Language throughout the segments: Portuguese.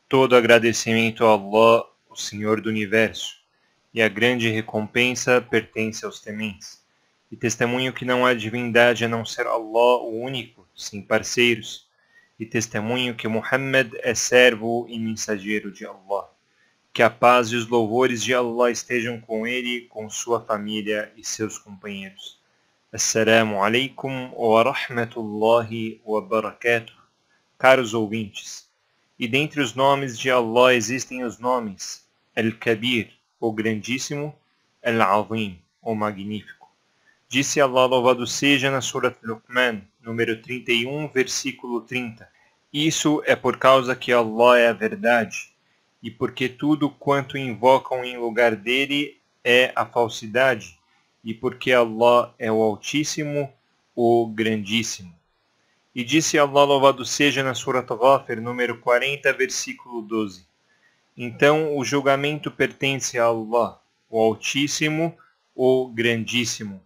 Todo agradecimento a Allah, o Senhor do Universo, e a grande recompensa pertence aos tementes. E testemunho que não há divindade a não ser Allah, o único, sem parceiros. E testemunho que Muhammad é servo e mensageiro de Allah. Que a paz e os louvores de Allah estejam com ele, com sua família e seus companheiros. Assalamu alaikum wa rahmatullahi wa barakatuh. Caros ouvintes, e dentre os nomes de Allah existem os nomes Al-Kabir, o Grandíssimo, Al-Azim, o Magnífico. Disse Allah, louvado seja, na Surat Luqman, número 31, versículo 30. Isso é por causa que Allah é a verdade, e porque tudo quanto invocam em lugar dele é a falsidade, e porque Allah é o Altíssimo, o Grandíssimo. E disse Allah, louvado seja, na Surat Ghafir, número 40, versículo 12. Então o julgamento pertence a Allah, o Altíssimo, o Grandíssimo.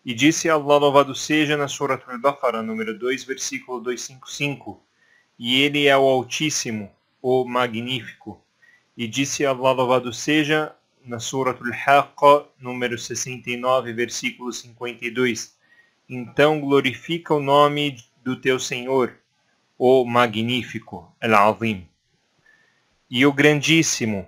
E disse Allah, louvado seja, na Surat Al-Baqarah, número 2, versículo 255. E ele é o Altíssimo, o Magnífico. E disse Allah, louvado seja, na Surat Al-Haqqa, número 69, versículo 52. Então glorifica o nome do teu Senhor, o Magnífico, Al-Azim. E o Grandíssimo,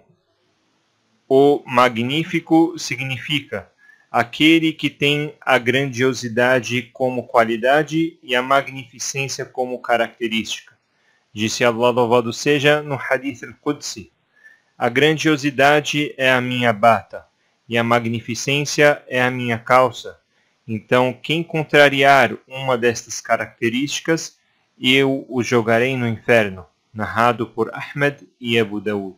o Magnífico significa aquele que tem a grandiosidade como qualidade e a magnificência como característica. Disse Allah, louvado seja, no Hadith al-Qudsi: a grandiosidade é a minha bata e a magnificência é a minha calça. Então, quem contrariar uma destas características, eu o jogarei no inferno, narrado por Ahmed e Abu Daud.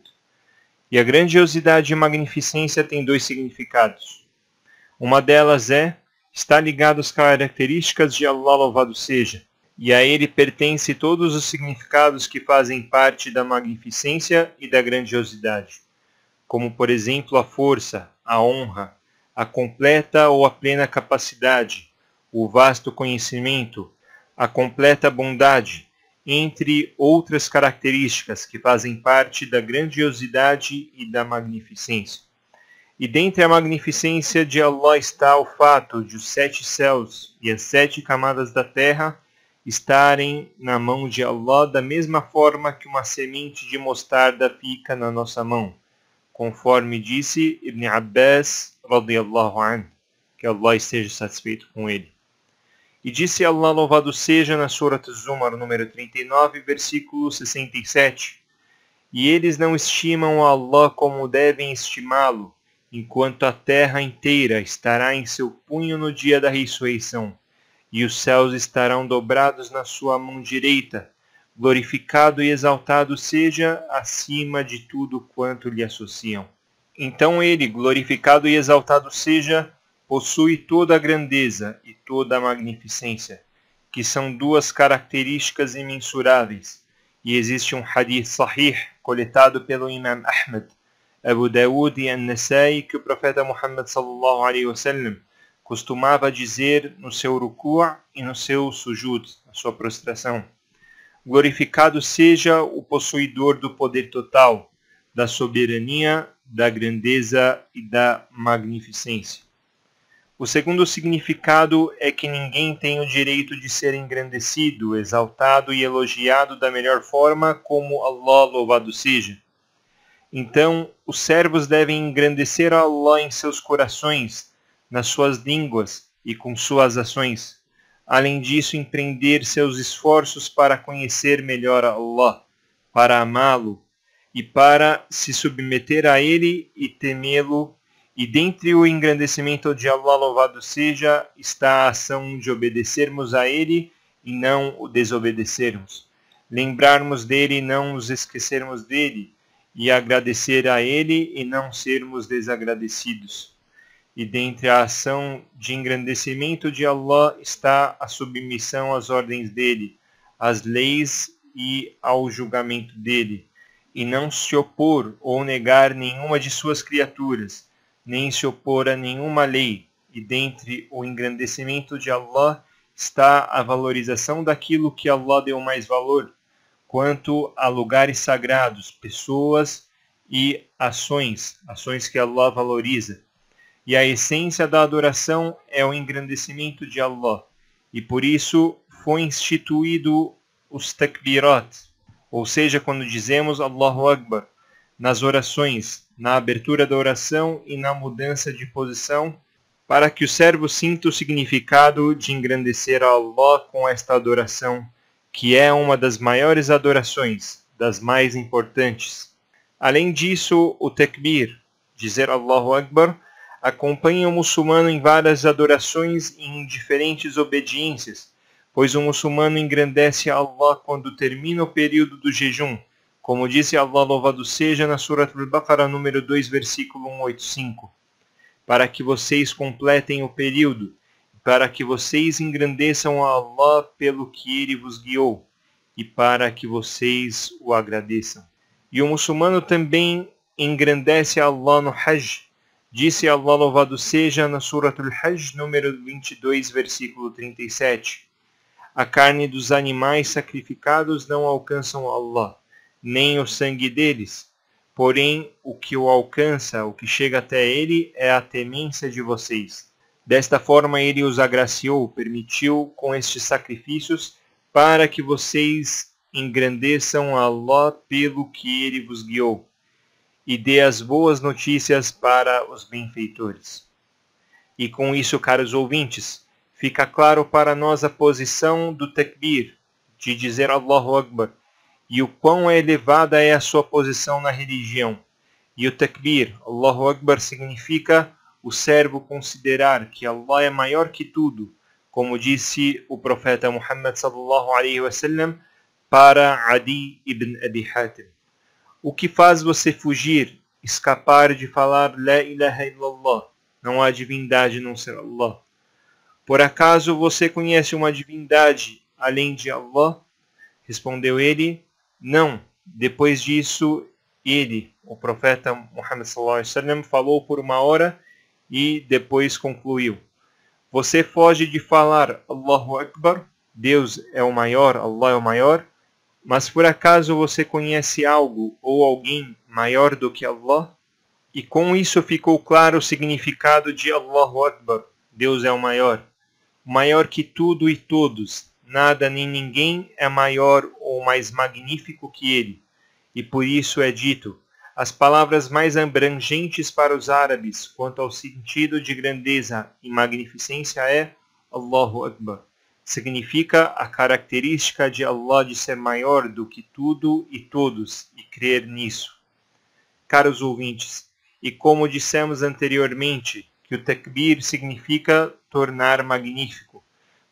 E a grandiosidade e magnificência têm dois significados. Uma delas está ligada às características de Allah, louvado seja, e a ele pertence todos os significados que fazem parte da magnificência e da grandiosidade, como, por exemplo, a força, a honra, a completa ou a plena capacidade, o vasto conhecimento, a completa bondade, entre outras características que fazem parte da grandiosidade e da magnificência. E dentre a magnificência de Allah está o fato de os 7 céus e as 7 camadas da terra estarem na mão de Allah da mesma forma que uma semente de mostarda fica na nossa mão, conforme disse Ibn Abbas, radiyallahu anhu, que Allah esteja satisfeito com ele. E disse Allah, louvado seja, na Surat Zumar, número 39, versículo 67. E eles não estimam Allah como devem estimá-lo, enquanto a terra inteira estará em seu punho no dia da ressurreição, e os céus estarão dobrados na sua mão direita. Glorificado e exaltado seja acima de tudo quanto lhe associam. Então ele, glorificado e exaltado seja, possui toda a grandeza e toda a magnificência, que são duas características imensuráveis. E existe um hadith sahih, coletado pelo Imam Ahmed, Abu Daud e An-Nasai, que o profeta Muhammad sallallahu alaihi wasallam costumava dizer no seu ruku' e no seu sujud, na sua prostração: glorificado seja o possuidor do poder total, da soberania, da grandeza e da magnificência. O segundo significado é que ninguém tem o direito de ser engrandecido, exaltado e elogiado da melhor forma como Allah, louvado seja. Então, os servos devem engrandecer a Allah em seus corações, nas suas línguas e com suas ações. Além disso, empreender seus esforços para conhecer melhor a Allah, para amá-lo e para se submeter a ele e temê-lo. E dentre o engrandecimento de Allah, louvado seja, está a ação de obedecermos a ele e não o desobedecermos. Lembrarmos dele e não nos esquecermos dele, e agradecer a ele e não sermos desagradecidos. E dentre a ação de engrandecimento de Allah está a submissão às ordens dele, às leis e ao julgamento dele, e não se opor ou negar nenhuma de suas criaturas, nem se opor a nenhuma lei. E dentre o engrandecimento de Allah está a valorização daquilo que Allah deu mais valor, quanto a lugares sagrados, pessoas e ações que Allah valoriza. E a essência da adoração é o engrandecimento de Allah. E por isso foi instituído os takbirat, ou seja, quando dizemos Allahu Akbar, nas orações, na abertura da oração e na mudança de posição, para que o servo sinta o significado de engrandecer a Allah com esta adoração, que é uma das maiores adorações, das mais importantes. Além disso, o takbir, dizer Allahu Akbar, acompanha o muçulmano em várias adorações e em diferentes obediências, pois o muçulmano engrandece a Allah quando termina o período do jejum, como disse Allah louvado seja na Surah Al-Baqarah número 2, versículo 185, para que vocês completem o período, para que vocês engrandeçam a Allah pelo que Ele vos guiou, e para que vocês o agradeçam. E o muçulmano também engrandece a Allah no Hajj. Disse Allah louvado seja na Surah Al-Hajj número 22, versículo 37. A carne dos animais sacrificados não alcançam Allah, nem o sangue deles. Porém, o que o alcança, o que chega até ele, é a temência de vocês. Desta forma ele os agraciou, permitiu com estes sacrifícios, para que vocês engrandeçam a Allah pelo que ele vos guiou, e dê as boas notícias para os benfeitores. E com isso, caros ouvintes, fica claro para nós a posição do takbir, de dizer Allahu Akbar, e o quão elevada é a sua posição na religião. E o takbir, Allahu Akbar, significa o servo considerar que Allah é maior que tudo, como disse o profeta Muhammad sallallahu alaihi wasallam para Adi ibn Abi Hatim. O que faz você fugir, escapar de falar La ilaha illallah? Não há divindade não ser Allah. Por acaso você conhece uma divindade além de Allah? Respondeu ele, não. Depois disso, ele, o profeta Muhammad sallallahu alaihi wasallam, falou por 1 hora e depois concluiu. Você foge de falar Allahu Akbar, Deus é o maior, Allah é o maior, mas por acaso você conhece algo ou alguém maior do que Allah? E com isso ficou claro o significado de Allahu Akbar, Deus é o maior que tudo e todos, nada nem ninguém é maior ou mais magnífico que ele. E por isso é dito, as palavras mais abrangentes para os árabes quanto ao sentido de grandeza e magnificência é Allahu Akbar. Significa a característica de Allah de ser maior do que tudo e todos e crer nisso. Caros ouvintes, e como dissemos anteriormente, que o takbir significa tornar magnífico.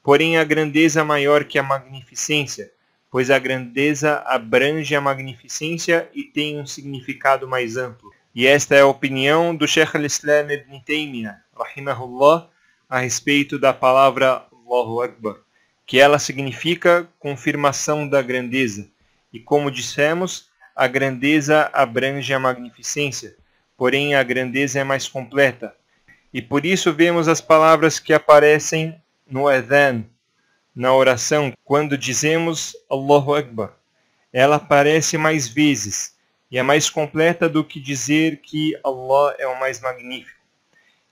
Porém, a grandeza é maior que a magnificência, pois a grandeza abrange a magnificência e tem um significado mais amplo. E esta é a opinião do Sheikh al-Islam ibn Taymiyyah, rahimahullah, a respeito da palavra Allahu Akbar, que ela significa confirmação da grandeza. E como dissemos, a grandeza abrange a magnificência, porém a grandeza é mais completa. E por isso vemos as palavras que aparecem no adhan, na oração, quando dizemos Allahu Akbar. Ela aparece mais vezes e é mais completa do que dizer que Allah é o mais magnífico.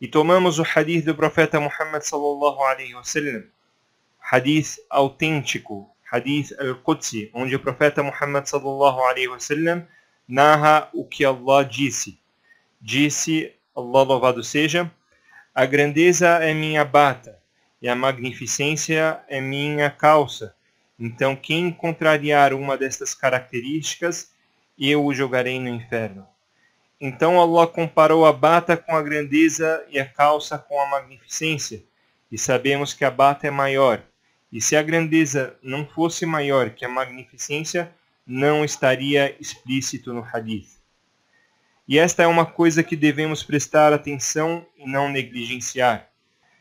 E tomamos o hadith do profeta Muhammad sallallahu alaihi wasallam, hadith autêntico, hadith al-Qudsi, onde o profeta Muhammad sallallahu alaihi wasallam narra o que Allah disse. Disse, Allah louvado seja, a grandeza é minha bata e a magnificência é minha calça. Então quem contrariar uma destas características, eu o jogarei no inferno. Então Allah comparou a bata com a grandeza e a calça com a magnificência. E sabemos que a bata é maior. E se a grandeza não fosse maior que a magnificência, não estaria explícito no hadith. E esta é uma coisa que devemos prestar atenção e não negligenciar.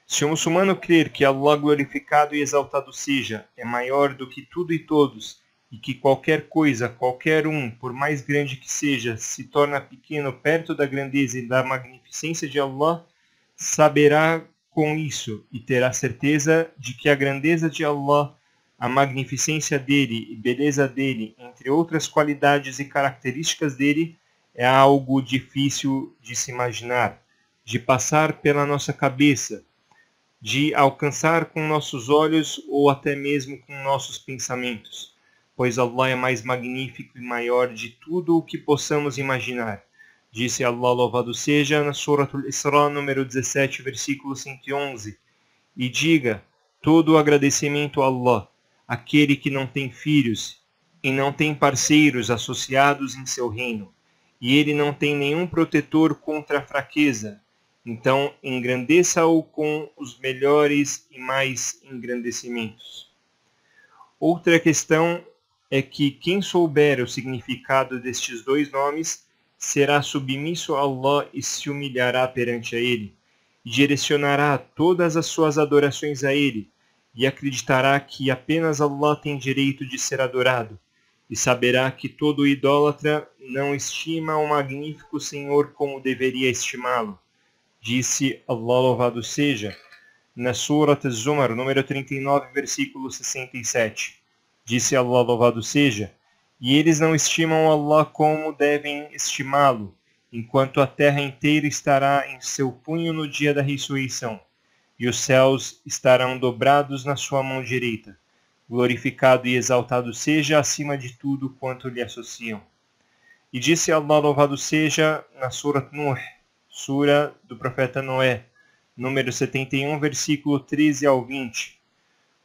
Se o muçulmano crer que Allah glorificado e exaltado seja, é maior do que tudo e todos, e que qualquer coisa, qualquer um, por mais grande que seja, se torna pequeno perto da grandeza e da magnificência de Allah, saberá com isso e terá certeza de que a grandeza de Allah a magnificência dele e beleza dele, entre outras qualidades e características dele, é algo difícil de se imaginar, de passar pela nossa cabeça, de alcançar com nossos olhos ou até mesmo com nossos pensamentos, pois Allah é mais magnífico e maior de tudo o que possamos imaginar. Disse Allah, louvado seja, na Surah Al-Isra, número 17, versículo 111, e diga, todo o agradecimento a Allah, aquele que não tem filhos e não tem parceiros associados em seu reino, e ele não tem nenhum protetor contra a fraqueza. Então, engrandeça-o com os melhores e mais engrandecimentos. Outra questão é que quem souber o significado destes dois nomes será submisso a Allah e se humilhará perante a Ele, e direcionará todas as suas adorações a Ele, e acreditará que apenas Allah tem direito de ser adorado, e saberá que todo idólatra não estima o magnífico Senhor como deveria estimá-lo. Disse Allah, louvado seja, na Surah Az-Zumar, número 39, versículo 67. Disse Allah, louvado seja, e eles não estimam Allah como devem estimá-lo, enquanto a terra inteira estará em seu punho no dia da ressurreição, e os céus estarão dobrados na sua mão direita. Glorificado e exaltado seja acima de tudo quanto lhe associam. E disse Allah, louvado seja, na Surah Nuh, Sura do profeta Noé, número 71, versículo 13 ao 20.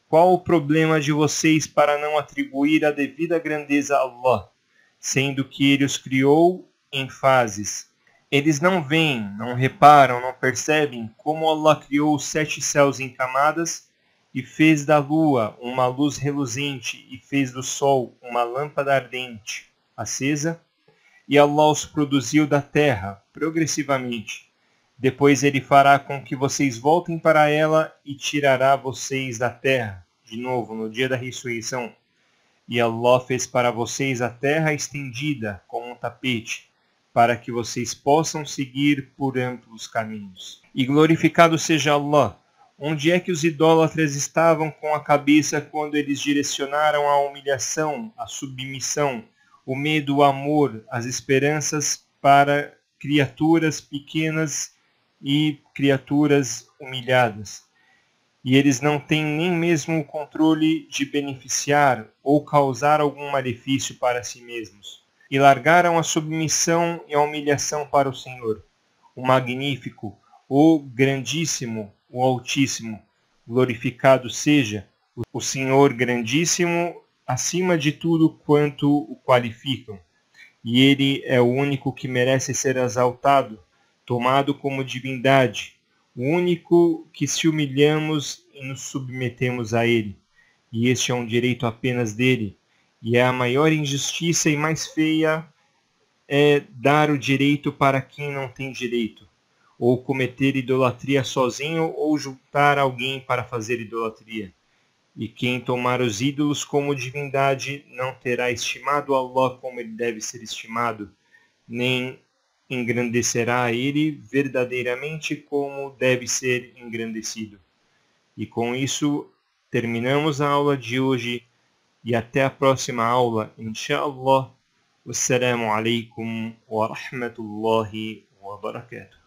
Qual o problema de vocês para não atribuir a devida grandeza a Allah, sendo que Ele os criou em fases? Eles não veem, não reparam, não percebem como Allah criou os 7 céus em camadas e fez da lua uma luz reluzente e fez do sol uma lâmpada ardente, acesa? E Allah os produziu da terra, progressivamente. Depois Ele fará com que vocês voltem para ela e tirará vocês da terra, de novo, no dia da ressurreição. E Allah fez para vocês a terra estendida como um tapete, para que vocês possam seguir por amplos caminhos. E glorificado seja Allah! Onde é que os idólatras estavam com a cabeça quando eles direcionaram a humilhação, a submissão, o medo, o amor, as esperanças para criaturas pequenas e criaturas humilhadas? E eles não têm nem mesmo o controle de beneficiar ou causar algum malefício para si mesmos. E largaram a submissão e a humilhação para o Senhor, o Magnífico, o Grandíssimo, o Altíssimo. Glorificado seja o Senhor Grandíssimo, acima de tudo quanto o qualificam. E Ele é o único que merece ser exaltado, tomado como divindade, o único que se humilhamos e nos submetemos a Ele. E este é um direito apenas dele. E é a maior injustiça e mais feia é dar o direito para quem não tem direito, ou cometer idolatria sozinho ou juntar alguém para fazer idolatria. E quem tomar os ídolos como divindade não terá estimado Allah como ele deve ser estimado, nem engrandecerá a ele verdadeiramente como deve ser engrandecido. E com isso terminamos a aula de hoje e até a próxima aula, inshallah. Wassalamu alaikum wa rahmatullahi wa barakatuh.